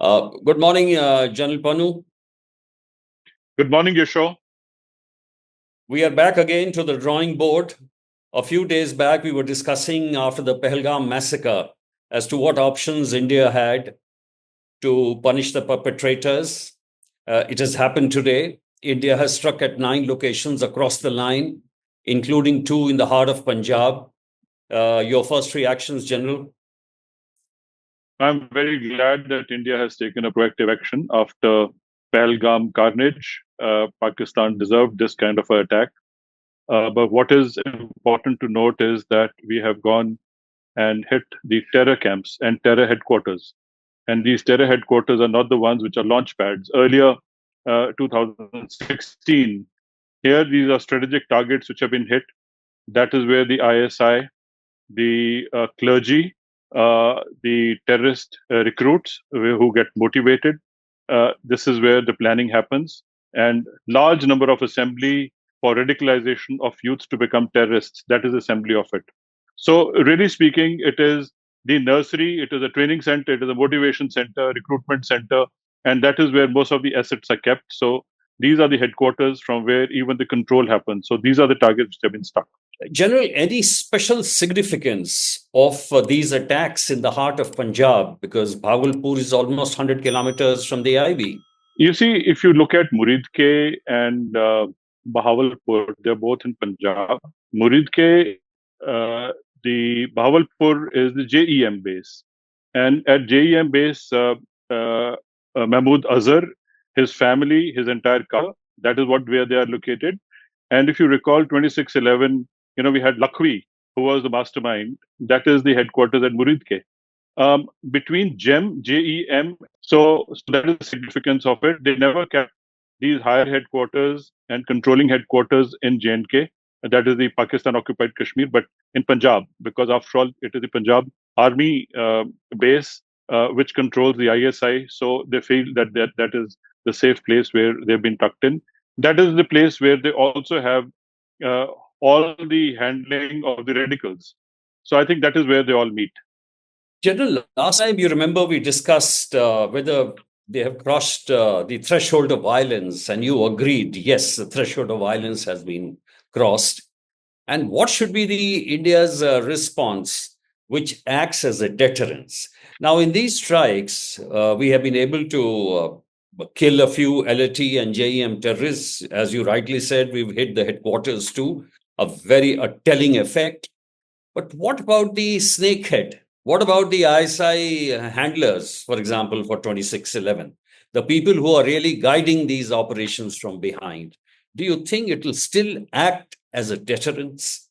Good morning, General Pannu. Good morning, Yasho. We are back again to the drawing board. A few days back, we were discussing after the Pahalgam massacre as to what options India had to punish the perpetrators. It has happened today. India has struck at 9 locations across the line, including 2 in the heart of Punjab. Your first reactions, General? I'm very glad that India has taken a proactive action after Pahalgam carnage. Pakistan deserved this kind of an attack. But what is important to note is that we have gone and hit the terror camps and terror headquarters. And these terror headquarters are not the ones which are launch pads. Earlier, 2016, here these are strategic targets which have been hit. That is where the ISI, the clergy, the terrorist recruits who get motivated. This is where the planning happens, and large number of assembly for radicalization of youths to become terrorists. That is assembly of it. So, really speaking, it is the nursery, it is a training center, it is a motivation center, recruitment center, and that is where most of the assets are kept. So, these are the headquarters from where even the control happens. So, these are the targets which have been stuck. General, any special significance of these attacks in the heart of Punjab? Because Bhagalpur is almost 100 kilometers from the IB. You see, if you look at Muridke and Bahawalpur, they're both in Punjab. Muridke, the Bahawalpur is the JEM base. And at JEM base, Mahmood Azhar, his family, his entire car, that is where they are located. And if you recall 2611, we had Lakhvi, who was the mastermind. That is the headquarters at Muridke. Between JEM, so that is the significance of it. They never kept these higher headquarters and controlling headquarters in J&K. That is the Pakistan occupied Kashmir, but in Punjab, because after all, it is the Punjab army base which controls the ISI. So they feel that is the safe place where they've been tucked in. That is the place where they also have all the handling of the radicals. So I think that is where they all meet. General, last time you remember we discussed whether they have crossed the threshold of violence, and you agreed, yes, the threshold of violence has been crossed. And what should be the India's response, which acts as a deterrence? Now, in these strikes, we have been able to kill a few LT and JEM terrorists. As you rightly said, we've hit the headquarters too, a telling effect. But what about the snakehead? What about the ISI handlers, for example, for 2611? The people who are really guiding these operations from behind. Do you think it will still act as a deterrence?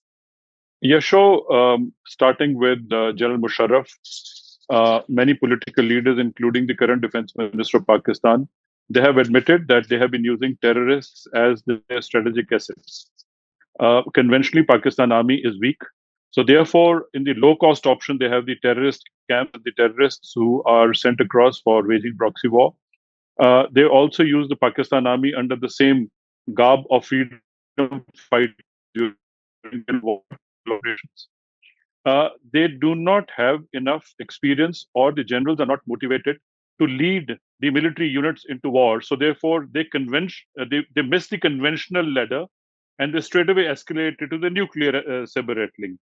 Yasho, starting with General Musharraf, many political leaders, including the current defense minister of Pakistan, they have admitted that they have been using terrorists as their strategic assets. Conventionally, Pakistan army is weak. So therefore, in the low-cost option, they have the terrorist camp, the terrorists who are sent across for waging proxy war. They also use the Pakistan army under the same garb of freedom fight during war operations. They do not have enough experience, or the generals are not motivated to lead the military units into war. So therefore, they miss the conventional ladder, and they straight away escalate to the nuclear saber rattling.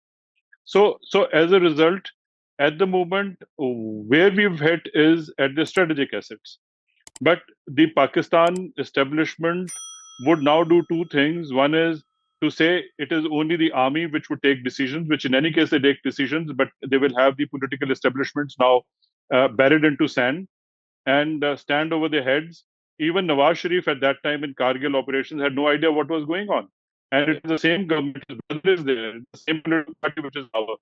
So as a result, at the moment, where we've hit is at the strategic assets. But the Pakistan establishment would now do two things. One is to say it is only the army which would take decisions, which in any case they take decisions, but they will have the political establishments now buried into sand and stand over their heads. Even Nawaz Sharif at that time in Kargil operations had no idea what was going on. And it is the same government, his brother is there, the same political party which is our.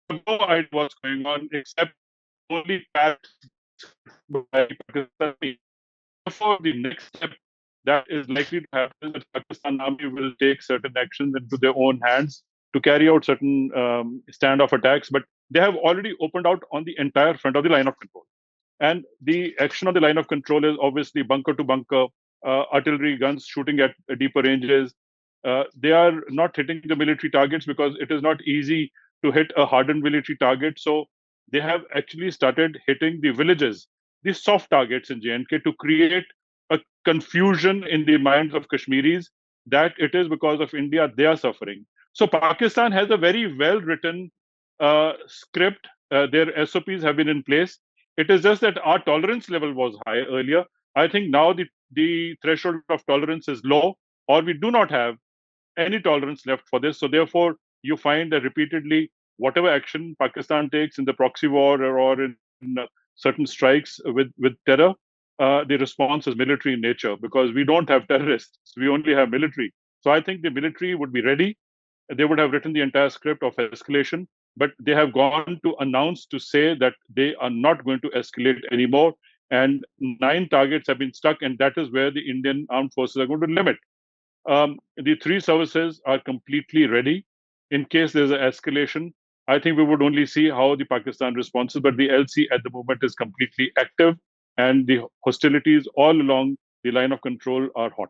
No idea what's going on except only facts by Pakistan. Therefore, the next step that is likely to happen is that Pakistan army will take certain actions into their own hands to carry out certain standoff attacks. But they have already opened out on the entire front of the line of control. And the action on the line of control is obviously bunker to bunker, artillery guns shooting at deeper ranges. They are not hitting the military targets because it is not easy to hit a hardened military target. So they have actually started hitting the villages the soft targets in J&K to create a confusion in the minds of Kashmiris that it is because of India they are suffering. So Pakistan has a very well written script. Their SOPs have been in place. It is just that our tolerance level was high earlier. I think now the threshold of tolerance is low, or we do not have any tolerance left for this. So therefore, you find that repeatedly, whatever action Pakistan takes in the proxy war or in certain strikes with terror, the response is military in nature because we don't have terrorists. We only have military. So I think the military would be ready. They would have written the entire script of escalation, but they have gone to announce to say that they are not going to escalate anymore. And 9 targets have been stuck, and that is where the Indian armed forces are going to limit. The three services are completely ready in case there's an escalation. I think we would only see how the Pakistan responds, but the LC at the moment is completely active, and the hostilities all along the line of control are hot.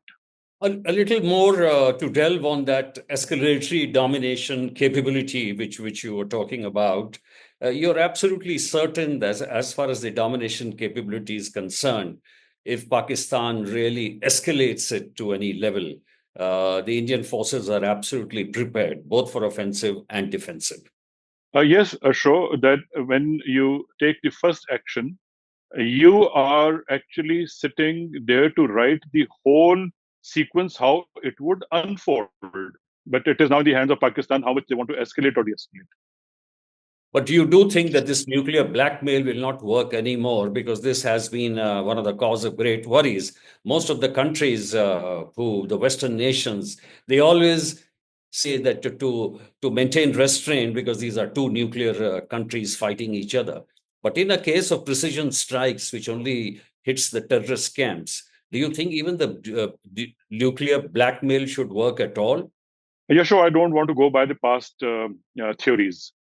A little more to delve on that escalatory domination capability, which you were talking about. You're absolutely certain that as far as the domination capability is concerned, if Pakistan really escalates it to any level, the Indian forces are absolutely prepared, both for offensive and defensive. Yes, Ashok, that when you take the first action, you are actually sitting there to write the whole sequence how it would unfold. But it is now in the hands of Pakistan how much they want to escalate or de-escalate. But you do think that this nuclear blackmail will not work anymore because this has been one of the cause of great worries. Most of the countries the Western nations, they always say that to maintain restraint because these are two nuclear countries fighting each other. But in a case of precision strikes, which only hits the terrorist camps, do you think even the nuclear blackmail should work at all? Yasho, I don't want to go by the past theories.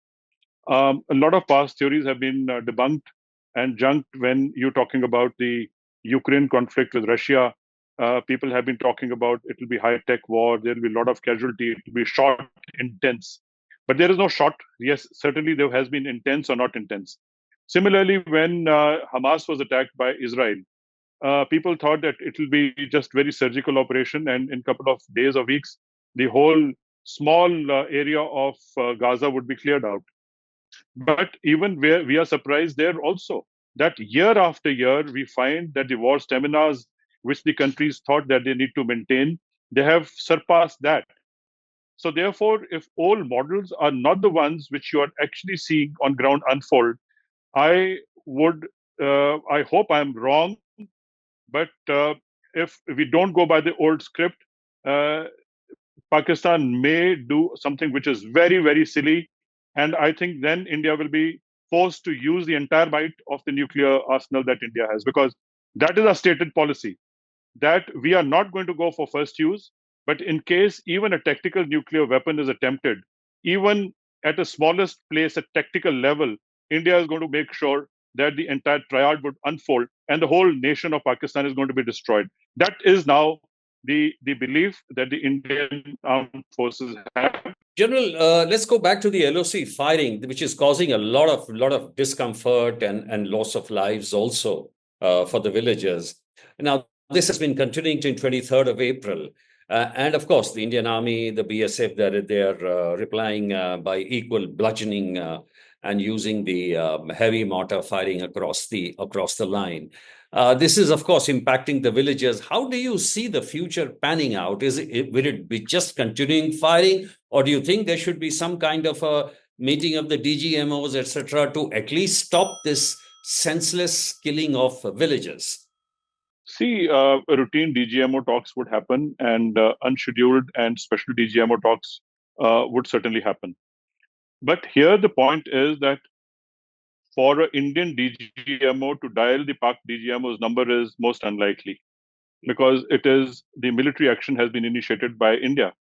A lot of past theories have been debunked and junked when you're talking about the Ukraine conflict with Russia. People have been talking about it will be high-tech war, there will be a lot of casualty, it will be short, intense. But there is no short. Yes, certainly there has been intense or not intense. Similarly, when Hamas was attacked by Israel, people thought that it will be just very surgical operation, and in a couple of days or weeks, the whole small area of Gaza would be cleared out. But even where we are surprised there also that year after year, we find that the war staminas which the countries thought that they need to maintain, they have surpassed that. So therefore, if all models are not the ones which you are actually seeing on ground unfold, I would, I hope I'm wrong, but if we don't go by the old script, uh, Pakistan may do something which is very, very silly. And I think then India will be forced to use the entire might of the nuclear arsenal that India has, because that is our stated policy that we are not going to go for first use. But in case even a tactical nuclear weapon is attempted, even at the smallest place at tactical level, India is going to make sure that the entire triad would unfold and the whole nation of Pakistan is going to be destroyed. That is now the belief that the Indian armed forces have. General, let's go back to the LOC firing, which is causing a lot of discomfort and loss of lives also for the villagers. Now, this has been continuing to 23rd of April. And of course, the Indian Army, the BSF, they're replying by equal bludgeoning and using the heavy mortar firing across the line. This is, of course, impacting the villagers. How do you see the future panning out? Will it be just continuing firing, or do you think there should be some kind of a meeting of the DGMOs, etc., to at least stop this senseless killing of villagers? See, routine DGMO talks would happen, and unscheduled and special DGMO talks would certainly happen. But here the point is that for an Indian DGMO to dial the Pak DGMO's number is most unlikely, because it is the military action has been initiated by India.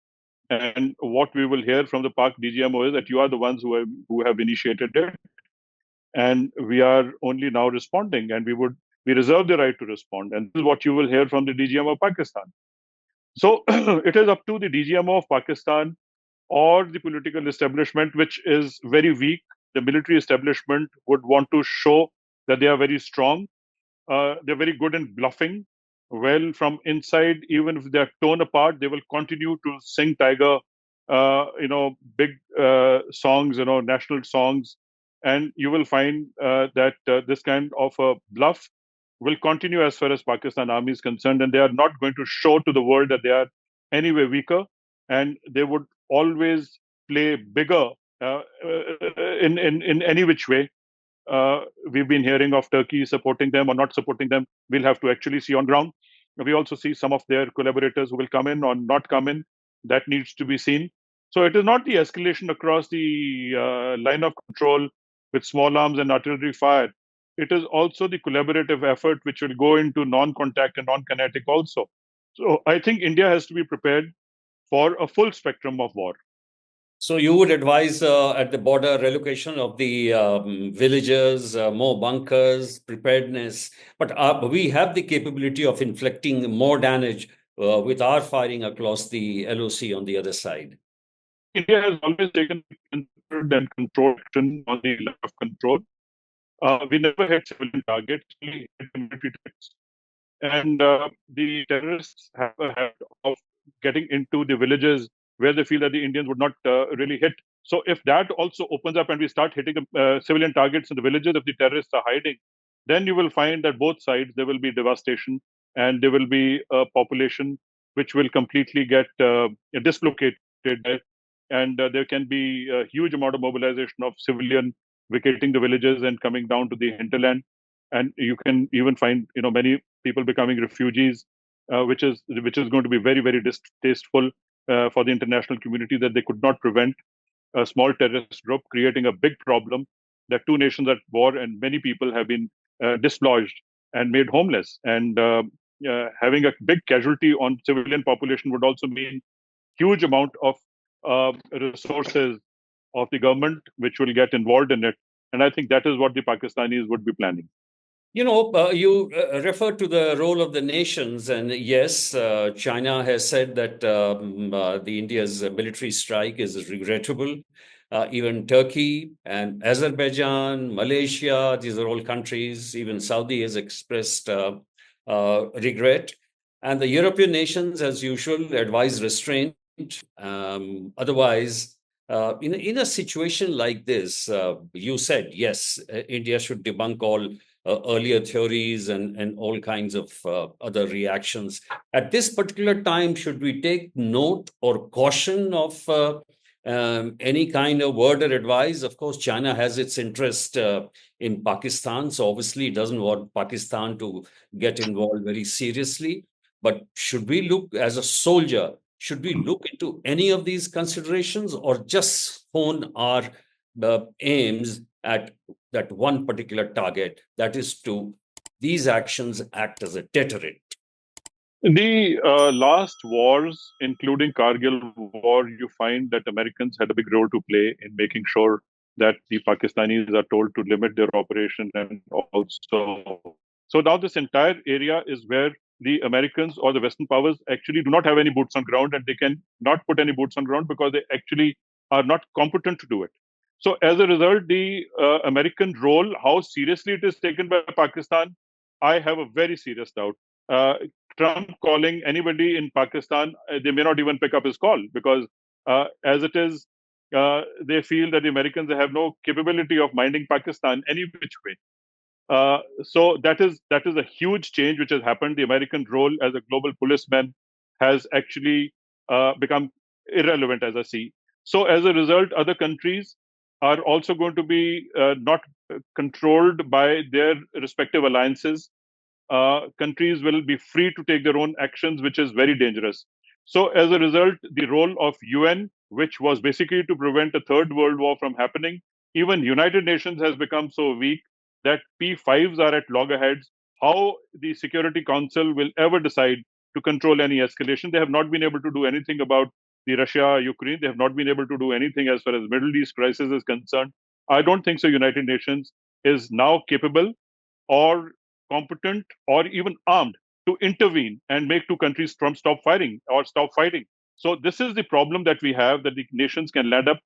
And what we will hear from the Pak DGMO is that you are the ones who have initiated it, and we are only now responding, and we reserve the right to respond. And this is what you will hear from the DGMO of Pakistan. So it is up to the DGMO of Pakistan or the political establishment, which is very weak. The military establishment would want to show that they are very strong. they're very good in bluffing. Well, from inside, even if they're torn apart, they will continue to sing Tiger, big songs, national songs. And you will find that this kind of a bluff will continue as far as Pakistan Army is concerned. And they are not going to show to the world that they are anyway weaker. And they would always play bigger in any which way. We've been hearing of Turkey supporting them or not supporting them. We'll have to actually see on ground. We also see some of their collaborators who will come in or not come in. That needs to be seen. So it is not the escalation across the line of control with small arms and artillery fire. It is also the collaborative effort which will go into non-contact and non-kinetic also. So I think India has to be prepared for a full spectrum of war. So you would advise at the border relocation of the villages, more bunkers, preparedness. But we have the capability of inflicting more damage with our firing across the LOC on the other side. India has always taken considered and controlled action on the line of control. We never hit civilian targets, we hit military targets. And the terrorists have a habit of getting into the villages where they feel that the Indians would not really hit. So if that also opens up and we start hitting civilian targets in the villages, if the terrorists are hiding, then you will find that both sides, there will be devastation and there will be a population which will completely get dislocated. And there can be a huge amount of mobilization of civilian vacating the villages and coming down to the hinterland. And you can even find, many people becoming refugees, which is going to be very, very distasteful for the international community, that they could not prevent a small terrorist group creating a big problem, that two nations at war and many people have been dislodged and made homeless. And having a big casualty on civilian population would also mean huge amount of resources of the government which will get involved in it. And I think that is what the Pakistanis would be planning. You refer to the role of the nations, and yes, China has said that the India's military strike is regrettable. Even Turkey and Azerbaijan, Malaysia, these are all countries. Even Saudi has expressed regret. And the European nations, as usual, advise restraint. Otherwise, in a situation like this, you said, yes, India should debunk all earlier theories and all kinds of other reactions. At this particular time, should we take note or caution of any kind of word or advice? Of course, China has its interest in Pakistan, so obviously it doesn't want Pakistan to get involved very seriously. But should we look as a soldier? Should we look into any of these considerations or just hone our aims at that one particular target, that is to these actions act as a deterrent? The last wars, including Kargil war, you find that Americans had a big role to play in making sure that the Pakistanis are told to limit their operation. And also, so now this entire area is where the Americans or the Western powers actually do not have any boots on ground, and they can not put any boots on ground because they actually are not competent to do it. So as a result, the American role, how seriously it is taken by Pakistan, I have a very serious doubt. Uh, Trump calling anybody in Pakistan, they may not even pick up his call because, as it is, they feel that the Americans have no capability of minding Pakistan any which way. So that is a huge change which has happened. The American role as a global policeman has actually become irrelevant, as I see. So as a result, other countries are also going to be not controlled by their respective alliances. Countries will be free to take their own actions, which is very dangerous. So, as a result, the role of UN, which was basically to prevent a third world war from happening, even United Nations has become so weak that P5s are at loggerheads. How the Security Council will ever decide to control any escalation? They have not been able to do anything about the Russia-Ukraine. They have not been able to do anything as far as Middle East crisis is concerned. I don't think so. United Nations is now capable or competent or even armed to intervene and make two countries from stop fighting or stop fighting. So this is the problem that we have, that the nations can land up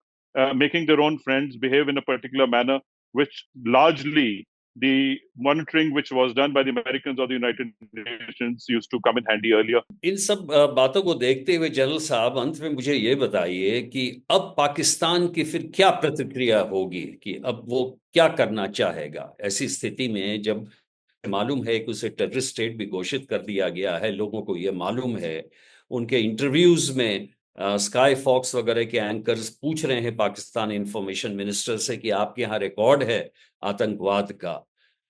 making their own friends behave in a particular manner, which largely the monitoring which was done by the Americans or the United Nations used to come in handy earlier. इन सब बातों को देखते हुए general साहब, अंत में मुझे ये बताइए कि अब पाकिस्तान की फिर क्या प्रतिक्रिया होगी, कि अब वो क्या करना चाहेगा ऐसी स्थिति में, जब मालूम है कि उसे टेररिस्ट स्टेट भी घोषित कर दिया गया है, लोगों को ये मालूम है, उनके इंटरव्यूज में स्काई फॉक्स वगैरह के एंकर्स पूछ रहे हैं पाकिस्तान इंफॉर्मेशन मिनिस्टर से कि आपके यहाँ रिकॉर्ड है आतंकवाद का।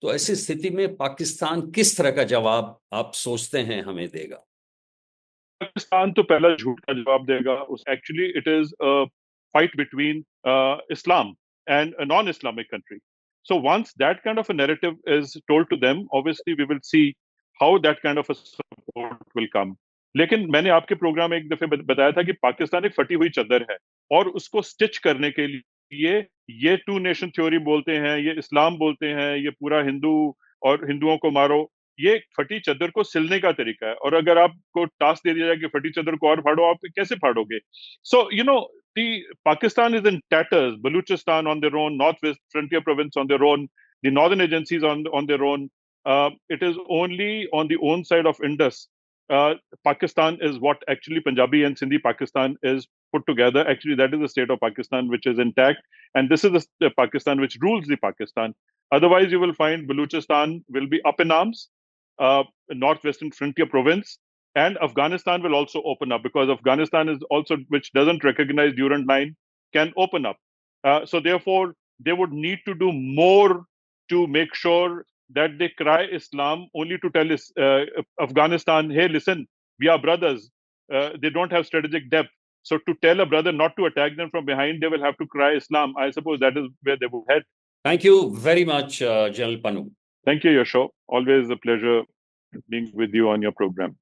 तो ऐसी स्थिति में पाकिस्तान किस तरह का जवाब आप सोचते हैं हमें देगा? पाकिस्तान तो पहला झूठ का जवाब देगा। Actually it is a fight between Islam and a non-Islamic country. So once that kind of a narrative is told to them, obviously we will see how that kind of a support will come. लेकिन मैंने आपके programme में एक दफे बताया था कि पाकिस्तान एक फटी हुई चादर है और उसको स्टिच करने के लिए ये टू नेशन थ्योरी बोलते हैं, ये इस्लाम बोलते हैं, ये पूरा हिंदू और हिंदुओं को मारो, ये फटी चादर को सिलने का तरीका है। और अगर आपको टास्क दे दिया जाए कि फटी चादर को और फाड़ो, आप कैसे फाड़ोगे? So you know the Pakistan is in tatters. Baluchistan on their own, Northwest Frontier Province on their own, the northern agencies on their own. It is only on the own side of Indus. Pakistan is what actually Punjabi and Sindhi Pakistan is put together. Actually, that is the state of Pakistan which is intact, and this is the Pakistan which rules the Pakistan. Otherwise, you will find Baluchistan will be up in arms, Northwestern Frontier Province, and Afghanistan will also open up, because Afghanistan is also, which doesn't recognize Durand Line, can open up. So therefore, they would need to do more to make sure that they cry Islam only to tell Afghanistan, hey, listen, we are brothers. They don't have strategic depth. So to tell a brother not to attack them from behind, they will have to cry Islam. I suppose that is where they would head. Thank you very much, General Pannu. Thank you, Yasho. Always a pleasure being with you on your program.